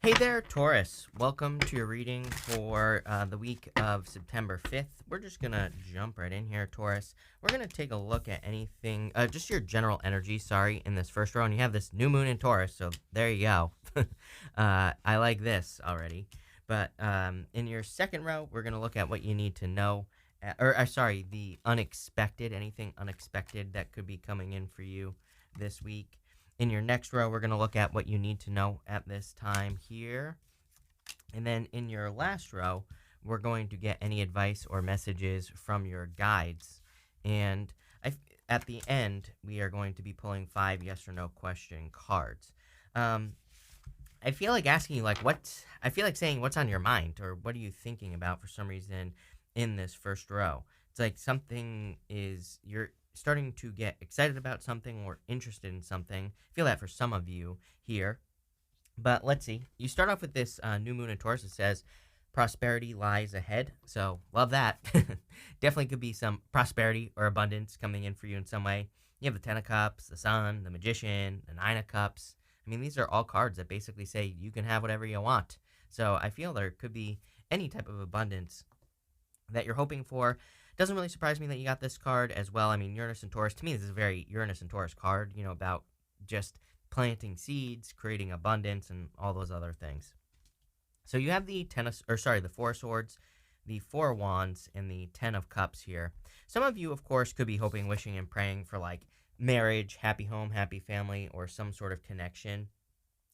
Hey there, Taurus. Welcome to your reading for the week of September 5th. We're just going to jump right in here, Taurus. We're going to take a look at anything, just your general energy, in this first row. And you have this new moon in Taurus, so there you go. I like this already. But in your second row, we're going to look at what you need to know, the unexpected, anything unexpected that could be coming in for you this week. In your next row, we're going to look at what you need to know at this time here. And then in your last row, we're going to get any advice or messages from your guides. And at the end, we are going to be pulling 5 yes or no question cards. I feel like asking you, I feel like saying what's on your mind or what are you thinking about for some reason in this first row. It's like you're starting to get excited about something or interested in something. I feel that for some of you here. But let's see. You start off with this new moon in Taurus. It says prosperity lies ahead. So love that. Definitely could be some prosperity or abundance coming in for you in some way. You have the 10 of Cups, the Sun, the Magician, the 9 of Cups. I mean, these are all cards that basically say you can have whatever you want. So I feel there could be any type of abundance that you're hoping for. Doesn't really surprise me that you got this card as well. I mean, Uranus and Taurus, to me, this is a very Uranus and Taurus card, about just planting seeds, creating abundance, and all those other things. So you have the the 4 of Swords, the 4 of Wands, and the 10 of Cups here. Some of you, of course, could be hoping, wishing, and praying for marriage, happy home, happy family, or some sort of connection.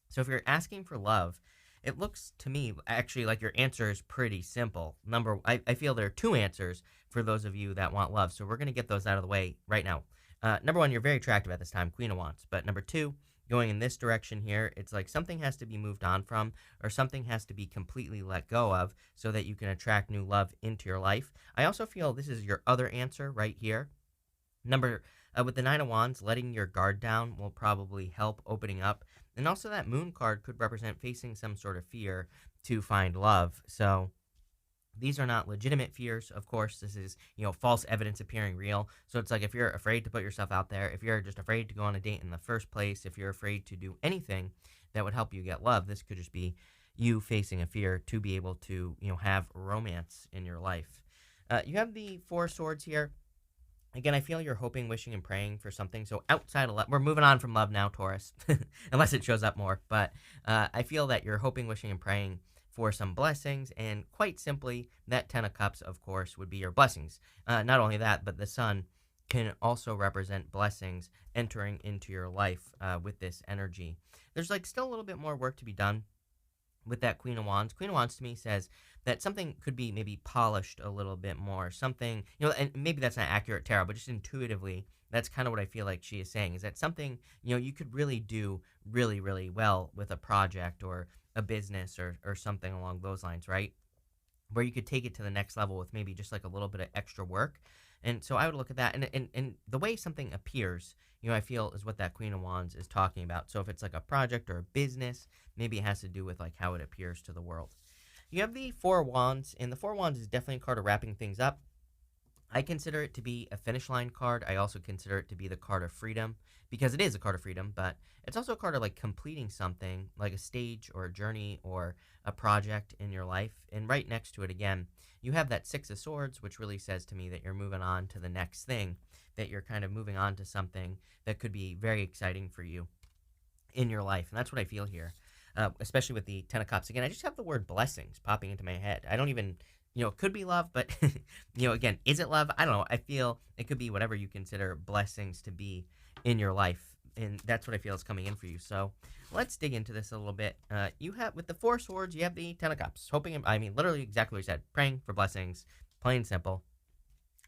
So if you're asking for love, it looks to me actually like your answer is pretty simple. I feel there are 2 answers for those of you that want love. So we're going to get those out of the way right now. Number 1, you're very attractive at this time, Queen of Wands. But number 2, going in this direction here, it's like something has to be moved on from or something has to be completely let go of so that you can attract new love into your life. I also feel this is your other answer right here. With the 9 of Wands, letting your guard down will probably help opening up. And also that moon card could represent facing some sort of fear to find love. So these are not legitimate fears, of course. This is, false evidence appearing real. So it's like if you're afraid to put yourself out there, if you're just afraid to go on a date in the first place, if you're afraid to do anything that would help you get love, this could just be you facing a fear to be able to, have romance in your life. You have the 4 of Swords here. Again, I feel you're hoping, wishing, and praying for something. So outside of love, we're moving on from love now, Taurus, unless it shows up more. But I feel that you're hoping, wishing, and praying for some blessings. And quite simply, that 10 of Cups, of course, would be your blessings. Not only that, but the Sun can also represent blessings entering into your life with this energy. There's still a little bit more work to be done with that Queen of Wands. Queen of Wands to me says that something could be maybe polished a little bit more. Something, and maybe that's not accurate tarot, but just intuitively, that's kind of what I feel like she is saying, is that something, you could really do really, really well with a project or a business or something along those lines, right? Where you could take it to the next level with maybe just a little bit of extra work. And so I would look at that. And the way something appears, I feel is what that Queen of Wands is talking about. So if it's a project or a business, maybe it has to do with how it appears to the world. You have the 4 of Wands, and the 4 of Wands is definitely a card of wrapping things up. I consider it to be a finish line card. I also consider it to be the card of freedom because it is a card of freedom, but it's also a card of completing something, like a stage or a journey or a project in your life. And right next to it again, you have that 6 of Swords, which really says to me that you're moving on to the next thing, that you're kind of moving on to something that could be very exciting for you in your life. And that's what I feel here, especially with the 10 of Cups. Again, I just have the word blessings popping into my head. I don't even, it could be love, but, again, is it love? I don't know. I feel it could be whatever you consider blessings to be in your life. And that's what I feel is coming in for you. So let's dig into this a little bit. You have, with the 4 Swords, you have the 10 of Cups. Literally exactly what you said. Praying for blessings. Plain simple.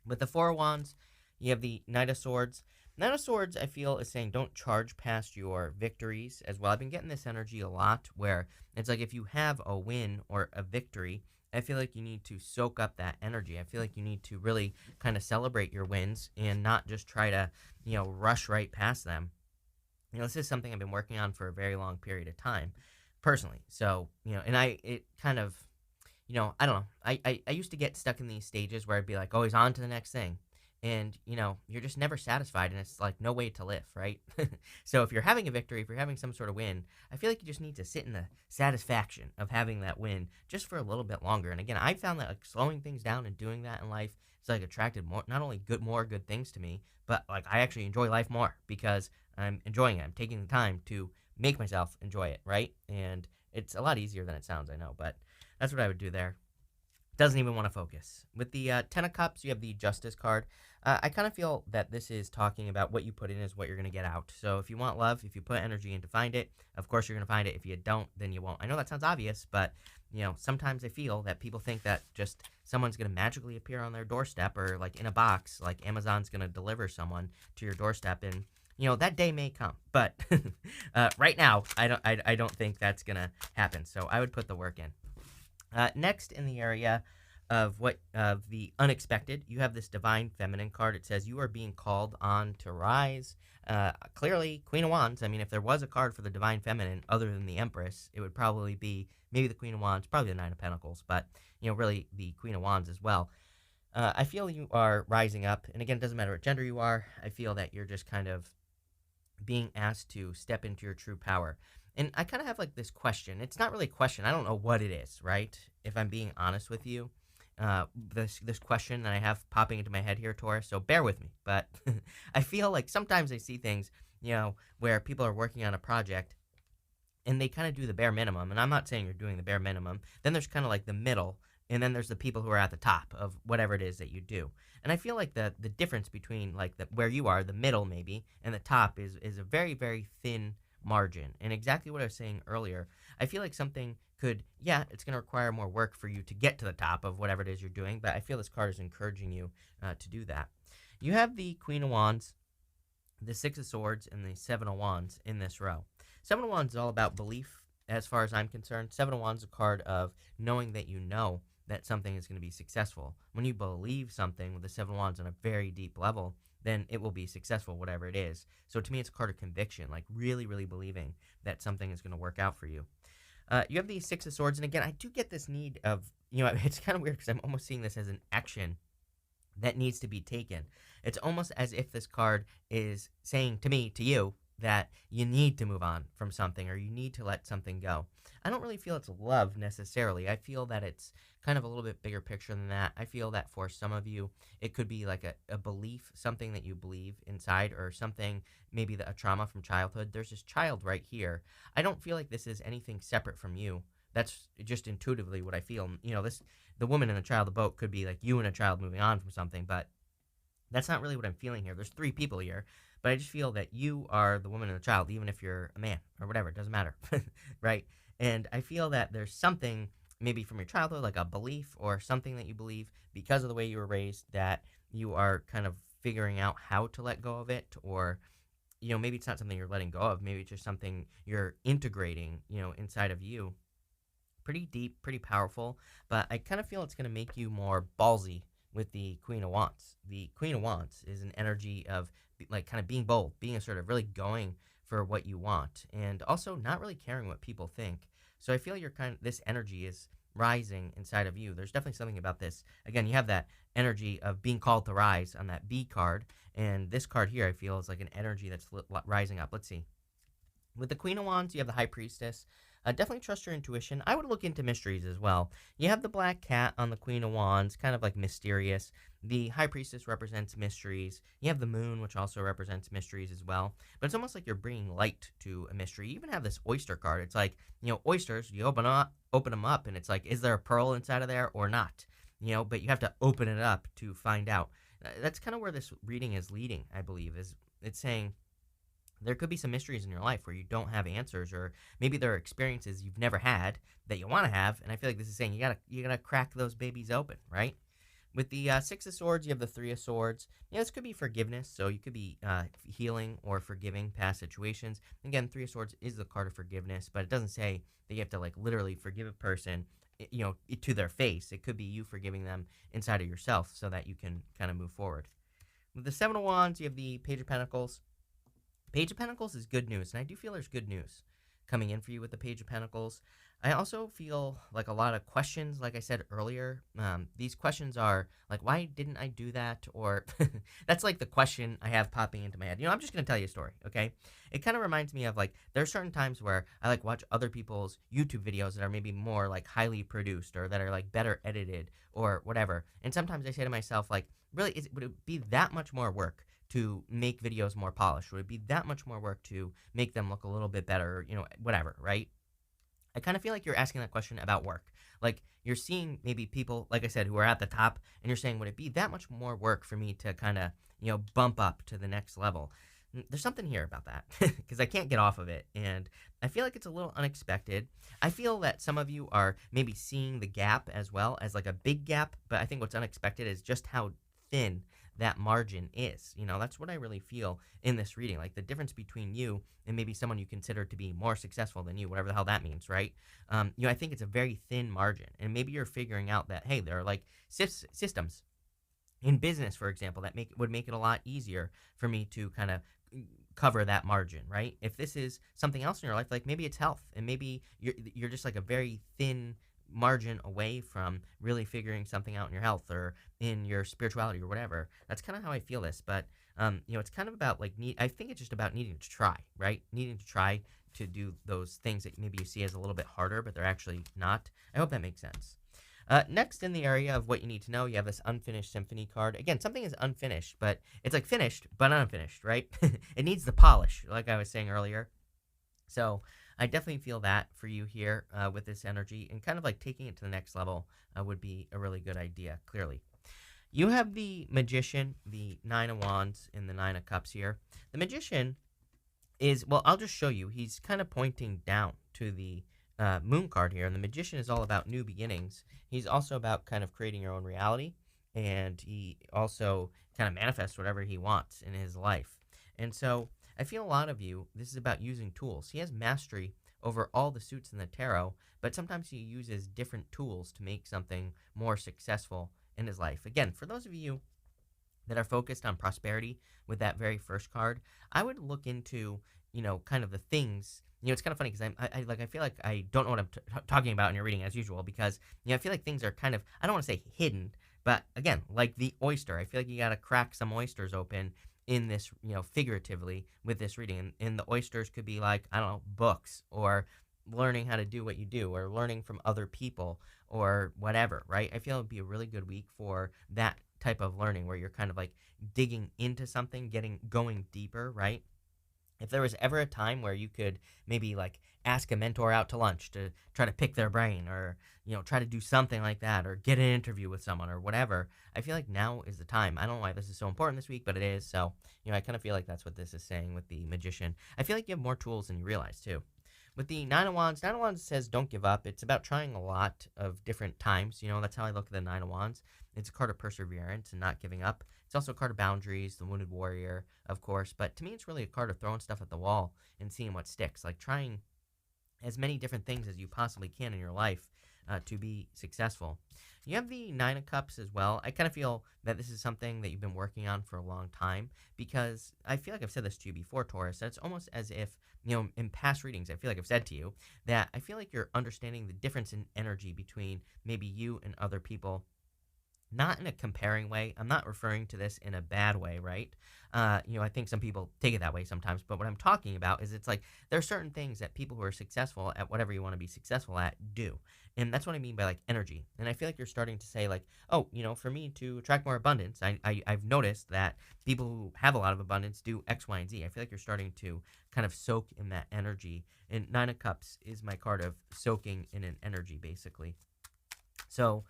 With the 4 of Wands, you have the Knight of Swords. Knight of Swords, I feel, is saying don't charge past your victories as well. I've been getting this energy a lot where it's if you have a win or a victory, I feel like you need to soak up that energy. I feel like you need to really kind of celebrate your wins and not just try to, rush right past them. This is something I've been working on for a very long period of time, personally. So, and it kind of, I don't know. I used to get stuck in these stages where I'd be always on to the next thing. and you're just never satisfied, and it's like no way to live, right? So if you're having a victory, if you're having some sort of win, I feel like you just need to sit in the satisfaction of having that win just for a little bit longer. And again, I found that like slowing things down and doing that in life, it's like attracted more, not only more good things to me, but like I actually enjoy life more because I'm enjoying it. I'm taking the time to make myself enjoy it, right? And it's a lot easier than it sounds, I know, but that's what I would do there. Doesn't even want to focus. With the Ten of Cups, you have the Justice card. I kind of feel that this is talking about what you put in is what you're going to get out. So if you want love, if you put energy in to find it, of course you're going to find it. If you don't, then you won't. I know that sounds obvious, but sometimes I feel that people think that just someone's going to magically appear on their doorstep or like in a box, like Amazon's going to deliver someone to your doorstep, and that day may come. But right now, I don't think that's going to happen. So I would put the work in. Next, in the area of the unexpected, you have this Divine Feminine card. It says you are being called on to rise. Clearly, Queen of Wands. I mean, if there was a card for the Divine Feminine other than the Empress, it would probably be maybe the Queen of Wands, probably the Nine of Pentacles, but really the Queen of Wands as well. I feel you are rising up, and again, it doesn't matter what gender you are. I feel that you're just kind of being asked to step into your true power. And I kind of have like this question. It's not really a question. I don't know what it is, right? If I'm being honest with you, this question that I have popping into my head here, Taurus. So bear with me. But I feel like sometimes I see things, where people are working on a project and they kind of do the bare minimum. And I'm not saying you're doing the bare minimum. Then there's kind of like the middle, and then there's the people who are at the top of whatever it is that you do. And I feel like the difference between like where you are, the middle maybe, and the top is a very, very thin margin. And exactly what I was saying earlier, I feel like something could, yeah, it's going to require more work for you to get to the top of whatever it is you're doing, but I feel this card is encouraging you to do that. You have the Queen of Wands, the Six of Swords, and the Seven of Wands in this row. Seven of Wands is all about belief, as far as I'm concerned. Seven of Wands is a card of knowing that you know that something is going to be successful. When you believe something with the Seven of Wands on a very deep level, then it will be successful, whatever it is. So to me, it's a card of conviction, like really, really believing that something is going to work out for you. You have the Six of Swords, and again, I do get this need of, it's kind of weird because I'm almost seeing this as an action that needs to be taken. It's almost as if this card is saying to me, to you, that you need to move on from something or you need to let something go. I don't really feel it's love necessarily. I feel that it's kind of a little bit bigger picture than that. I feel that for some of you, it could be like a belief, something that you believe inside, or something, maybe a trauma from childhood. There's this child right here. I don't feel like this is anything separate from you. That's just intuitively what I feel. The woman and the child, the boat, could be like you and a child moving on from something, but that's not really what I'm feeling here. There's three people here, but I just feel that you are the woman and the child, even if you're a man or whatever. It doesn't matter, right? And I feel that there's something maybe from your childhood, like a belief or something that you believe because of the way you were raised, that you are kind of figuring out how to let go of it, or maybe it's not something you're letting go of. Maybe it's just something you're integrating, inside of you. Pretty deep, pretty powerful, but I kind of feel it's going to make you more ballsy with the Queen of Wands. The Queen of Wands is an energy of like kind of being bold, being assertive, really going for what you want, and also not really caring what people think. So I feel this energy is rising inside of you. There's definitely something about this. Again, you have that energy of being called to rise on that B card, and this card here I feel is like an energy that's rising up. Let's see. With the Queen of Wands, you have the High Priestess. Definitely trust your intuition. I would look into mysteries as well. You have the Black Cat on the Queen of Wands, kind of like mysterious. The High Priestess represents mysteries. You have the Moon, which also represents mysteries as well. But it's almost like you're bringing light to a mystery. You even have this Oyster card. It's like, oysters, you open them up, and it's like, is there a pearl inside of there or not? But you have to open it up to find out. That's kind of where this reading is leading, I believe, is it's saying, there could be some mysteries in your life where you don't have answers, or maybe there are experiences you've never had that you want to have, and I feel like this is saying you gotta crack those babies open, right? With the Six of Swords, you have the Three of Swords. This could be forgiveness, so you could be healing or forgiving past situations. Again, Three of Swords is the card of forgiveness, but it doesn't say that you have to like literally forgive a person, to their face. It could be you forgiving them inside of yourself so that you can kind of move forward. With the Seven of Wands, you have the Page of Pentacles. Page of Pentacles is good news, and I do feel there's good news coming in for you with the Page of Pentacles. I also feel like a lot of questions, like I said earlier. These questions are like, why didn't I do that? Or that's like the question I have popping into my head. I'm just going to tell you a story, okay? It kind of reminds me of like, there are certain times where I like watch other people's YouTube videos that are maybe more like highly produced or that are like better edited or whatever. And sometimes I say to myself, like, really, would it be that much more work to make videos more polished? Would it be that much more work to make them look a little bit better, whatever, right? I kind of feel like you're asking that question about work. Like you're seeing maybe people, like I said, who are at the top, and you're saying, would it be that much more work for me to kind of, bump up to the next level? There's something here about that because I can't get off of it. And I feel like it's a little unexpected. I feel that some of you are maybe seeing the gap as well as like a big gap. But I think what's unexpected is just how thin that margin is. That's what I really feel in this reading. Like the difference between you and maybe someone you consider to be more successful than you, whatever the hell that means, right? I think it's a very thin margin. And maybe you're figuring out that, hey, there are like systems in business, for example, that would make it a lot easier for me to kind of cover that margin, right? If this is something else in your life, like maybe it's health, and maybe you're just like a very thin margin away from really figuring something out in your health or in your spirituality or whatever. That's kind of how I feel this, but it's kind of about like I think it's just about needing to try, right? Needing to try to do those things that maybe you see as a little bit harder, but they're actually not. I hope that makes sense. Next, in the area of what you need to know, you have this unfinished symphony card. Again, something is unfinished, but it's like finished, but unfinished, right? It needs the polish, like I was saying earlier. So I definitely feel that for you here with this energy, and kind of like taking it to the next level would be a really good idea, clearly. You have the Magician, the Nine of Wands, and the Nine of Cups here. The Magician is, well, I'll just show you. He's kind of pointing down to the Moon card here, and the Magician is all about new beginnings. He's also about kind of creating your own reality, and he also kind of manifests whatever he wants in his life. And so I feel a lot of you, this is about using tools. He has mastery over all the suits in the tarot, but sometimes he uses different tools to make something more successful in his life. Again, for those of you that are focused on prosperity with that very first card, I would look into, kind of the things. It's kind of funny because I feel like I don't know what I'm talking about in your reading as usual because, I feel like things are kind of, I don't want to say hidden, but again, like the oyster, I feel like you got to crack some oysters open in this, figuratively with this reading. And the oysters could be like, I don't know, books or learning how to do what you do or learning from other people or whatever, right? I feel it would be a really good week for that type of learning where you're kind of like digging into something, going deeper, right? If there was ever a time where you could maybe like ask a mentor out to lunch to try to pick their brain or, try to do something like that or get an interview with someone or whatever, I feel like now is the time. I don't know why this is so important this week, but it is. So, I kind of feel like that's what this is saying with the Magician. I feel like you have more tools than you realize too. With the Nine of Wands says don't give up. It's about trying a lot of different times. That's how I look at the Nine of Wands. It's a card of perseverance and not giving up. It's also a card of boundaries, the wounded warrior, of course. But to me, it's really a card of throwing stuff at the wall and seeing what sticks. Like trying as many different things as you possibly can in your life to be successful. You have the Nine of Cups as well. I kind of feel that this is something that you've been working on for a long time because I feel like I've said this to you before, Taurus, that it's almost as if, in past readings, I feel like I've said to you that I feel like you're understanding the difference in energy between maybe you and other people. Not in a comparing way. I'm not referring to this in a bad way, right? I think some people take it that way sometimes. But what I'm talking about is it's like there are certain things that people who are successful at whatever you want to be successful at do. And that's what I mean by like energy. And I feel like you're starting to say like, oh, for me to attract more abundance, I've noticed that people who have a lot of abundance do X, Y, and Z. I feel like you're starting to kind of soak in that energy. And Nine of Cups is my card of soaking in an energy, basically. So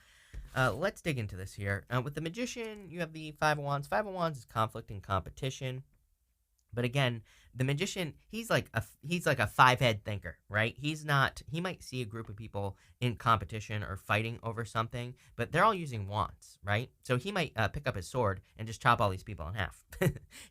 let's dig into this here. With the Magician, you have the Five of Wands. Five of Wands is conflict and competition. But again, the Magician, he's like a five-head thinker, right? He might see a group of people in competition or fighting over something, but they're all using wands, right? So he might pick up his sword and just chop all these people in half.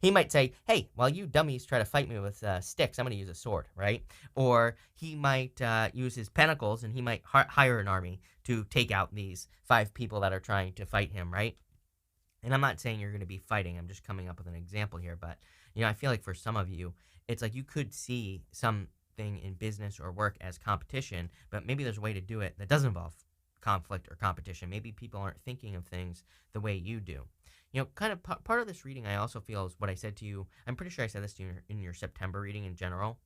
He might say, hey, while you dummies try to fight me with sticks, I'm going to use a sword, right? Or he might use his pentacles and he might hire an army to take out these 5 people that are trying to fight him, right? And I'm not saying you're going to be fighting. I'm just coming up with an example here. But, I feel like for some of you, it's like you could see some something in business or work as competition, but maybe there's a way to do it that doesn't involve conflict or competition. Maybe people aren't thinking of things the way you do. Kind of part of this reading I also feel is what I said to you. I'm pretty sure I said this to you in your September reading in general.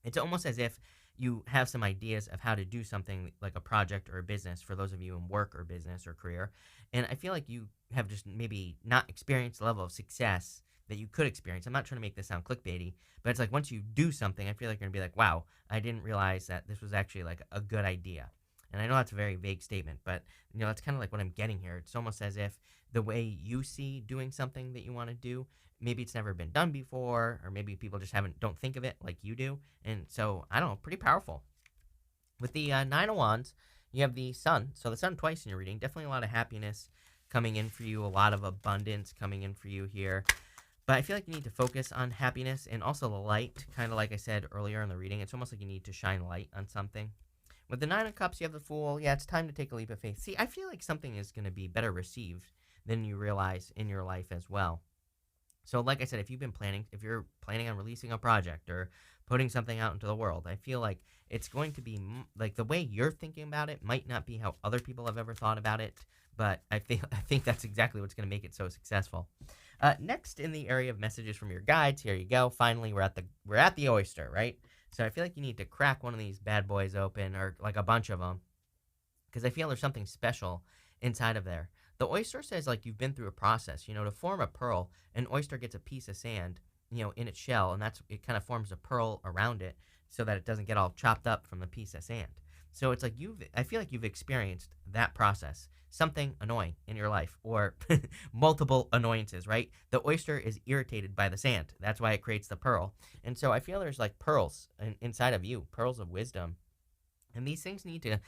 It's almost as if you have some ideas of how to do something like a project or a business for those of you in work or business or career. And I feel like you have just maybe not experienced the level of success that you could experience. I'm not trying to make this sound clickbaity, but it's like once you do something, I feel like you're going to be like, wow, I didn't realize that this was actually like a good idea. And I know that's a very vague statement, but that's kind of like what I'm getting here. It's almost as if the way you see doing something that you want to do, maybe it's never been done before, or maybe people just don't think of it like you do. And so, I don't know, pretty powerful. With the Nine of Wands, you have the Sun. So the Sun twice in your reading. Definitely a lot of happiness coming in for you, a lot of abundance coming in for you here. But I feel like you need to focus on happiness and also the light, kind of like I said earlier in the reading. It's almost like you need to shine light on something. With the Nine of Cups, you have the Fool. Yeah, it's time to take a leap of faith. See, I feel like something is going to be better received than you realize in your life as well. So like I said, if you're planning on releasing a project or putting something out into the world, I feel like it's going to be like the way you're thinking about it might not be how other people have ever thought about it, but I think that's exactly what's going to make it so successful. Next, in the area of messages from your guides, here you go. Finally, we're at the oyster, right? So I feel like you need to crack one of these bad boys open, or like a bunch of them, because I feel there's something special inside of there. The oyster says like you've been through a process. To form a pearl, an oyster gets a piece of sand, in its shell, and it kind of forms a pearl around it so that it doesn't get all chopped up from the piece of sand. So it's like I feel like you've experienced that process, something annoying in your life, or multiple annoyances, right? The oyster is irritated by the sand. That's why it creates the pearl. And so I feel there's like pearls inside of you, pearls of wisdom. And these things need to,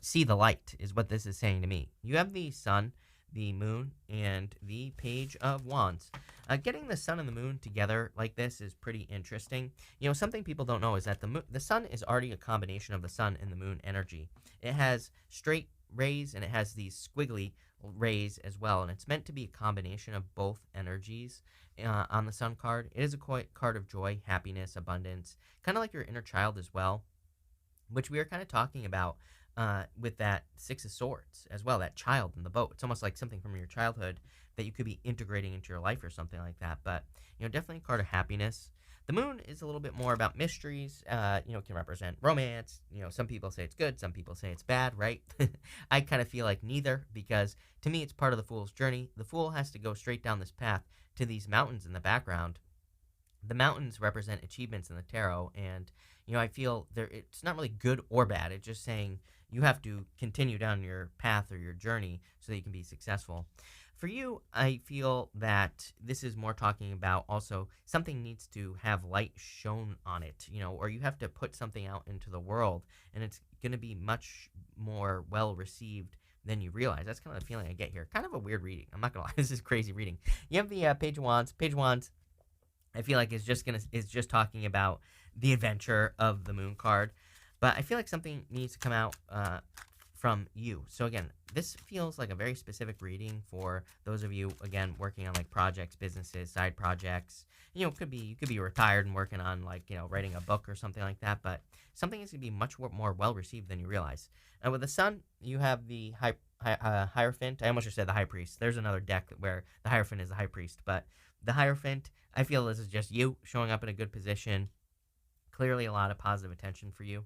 see the light, is what this is saying to me. You have the Sun, the Moon, and the Page of Wands. Getting the Sun and the Moon together like this is pretty interesting. Something people don't know is that the Sun is already a combination of the Sun and the Moon energy. It has straight rays and it has these squiggly rays as well, and it's meant to be a combination of both energies on the Sun card. It is a card of joy, happiness, abundance, kind of like your inner child as well, which we were kind of talking about with that Six of Swords as well, that child in the boat. It's almost like something from your childhood that you could be integrating into your life or something like that. But, definitely a card of happiness. The Moon is a little bit more about mysteries, can represent romance. Some people say it's good, some people say it's bad, right? I kind of feel like neither, because to me it's part of the Fool's journey. The Fool has to go straight down this path to these mountains in the background. The mountains represent achievements in the tarot, and I feel it's not really good or bad. It's just saying you have to continue down your path or your journey so that you can be successful. For you, I feel that this is more talking about also something needs to have light shown on it, or you have to put something out into the world, and it's going to be much more well received than you realize. That's kind of the feeling I get here. Kind of a weird reading. I'm not going to lie. This is crazy reading. You have the Page of Wands. Page of Wands, I feel like is just talking about the adventure of the Moon card, but I feel like something needs to come out from you. So again, this feels like a very specific reading for those of you, again, working on like projects, businesses, side projects. You could be retired and working on like writing a book or something like that, but something is going to be much more well received than you realize. And with the Sun, you have the Hierophant. I almost just said the High Priest. There's another deck where the Hierophant is the High Priest, but the Hierophant, I feel this is just you showing up in a good position. Clearly a lot of positive attention for you.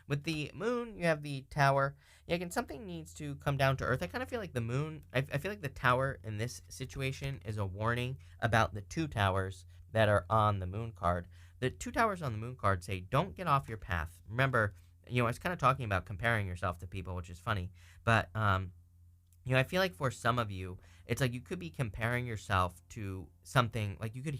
With the Moon, you have the Tower. Yeah, again, something needs to come down to earth. I kind of feel like the Moon, I feel like the Tower in this situation is a warning about the two towers that are on the Moon card. The two towers on the Moon card say, don't get off your path. Remember, I was kind of talking about comparing yourself to people, which is funny. But, I feel like for some of you, it's like you could be comparing yourself to something, like you could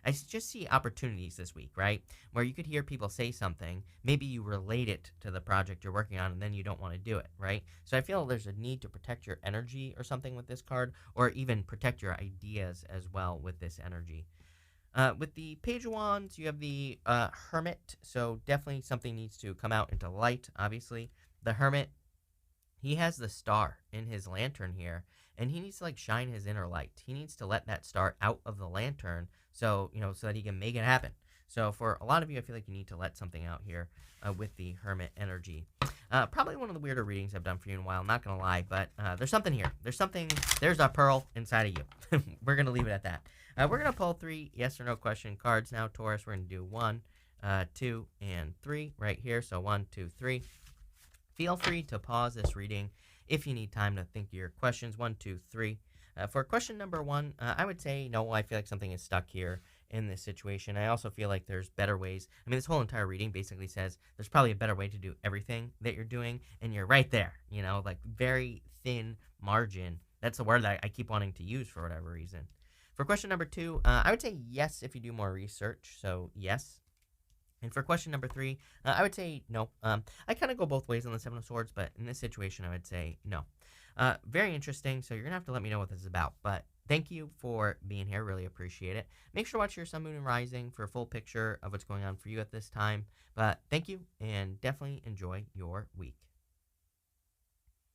I just see opportunities this week, right? Where you could hear people say something, maybe you relate it to the project you're working on, and then you don't want to do it, right? So I feel there's a need to protect your energy or something with this card, or even protect your ideas as well with this energy. With the Page of Wands, you have the Hermit, so definitely something needs to come out into light, obviously. The Hermit, he has the star in his lantern here, and he needs to like shine his inner light. He needs to let that star out of the lantern so that he can make it happen. So for a lot of you, I feel like you need to let something out here with the Hermit energy. Probably one of the weirder readings I've done for you in a while, not going to lie, but there's something here. There's a pearl inside of you. We're going to leave it at that. We're going to pull 3 yes or no question cards now, Taurus. We're going to do 1, 2, and 3 right here. So 1, 2, 3. Feel free to pause this reading if you need time to think of your questions. 1, 2, 3. For question number 1, I would say no, I feel like something is stuck here in this situation. I also feel like there's better ways. I mean, this whole entire reading basically says there's probably a better way to do everything that you're doing, and you're right there, like very thin margin. That's the word that I keep wanting to use for whatever reason. For question number 2, I would say yes if you do more research, so yes. And for question number 3, I would say no. I kind of go both ways on the Seven of Swords, but in this situation, I would say no. Very interesting, so you're going to have to let me know what this is about. But thank you for being here. Really appreciate it. Make sure to watch your Sun, Moon, and Rising for a full picture of what's going on for you at this time. But thank you, and definitely enjoy your week.